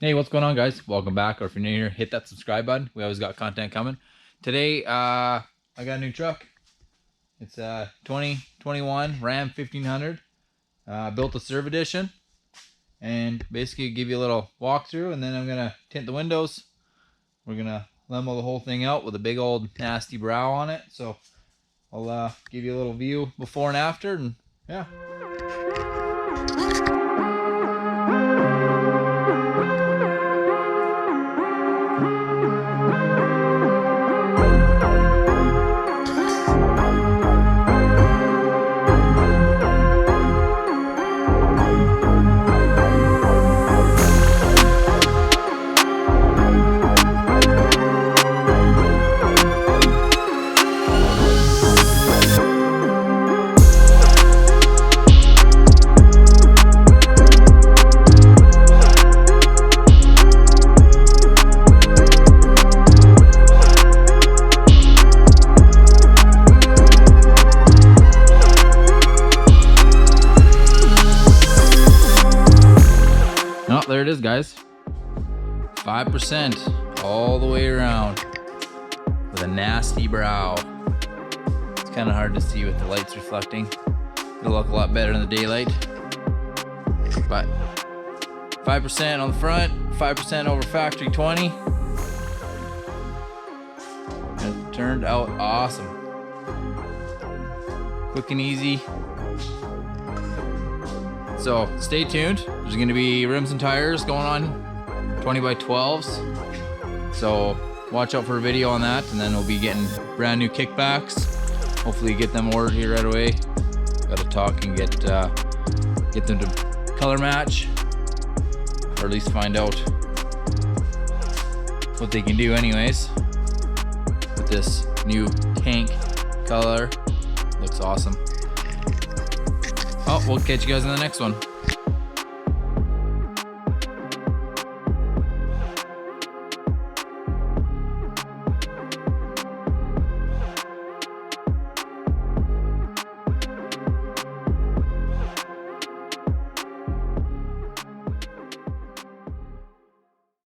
Hey, what's going on, guys? Welcome back, or if you're new here, hit that subscribe button. We always got content coming. Today, I got a new truck. It's a 2021 Ram 1500. Built a Serve Edition, and basically give you a little walkthrough, and then I'm gonna tint the windows. We're gonna limo the whole thing out with a big old nasty brow on it. So I'll give you a little view before and after, and yeah. Oh, there it is, guys. 5% all the way around with a nasty brow. It's kind of hard to see with the lights reflecting. It'll look a lot better in the daylight. But 5% on the front, 5% over factory 20. It turned out awesome. Quick and easy. So stay tuned. There's going to be rims and tires going on 20 by 12s. So watch out for a video on that, and then we'll be getting brand new kickbacks. Hopefully get them ordered here right away. Got to talk and get them to color match, or at least find out what they can do anyways with this new tank color. Looks awesome. Oh, we'll catch you guys in the next one.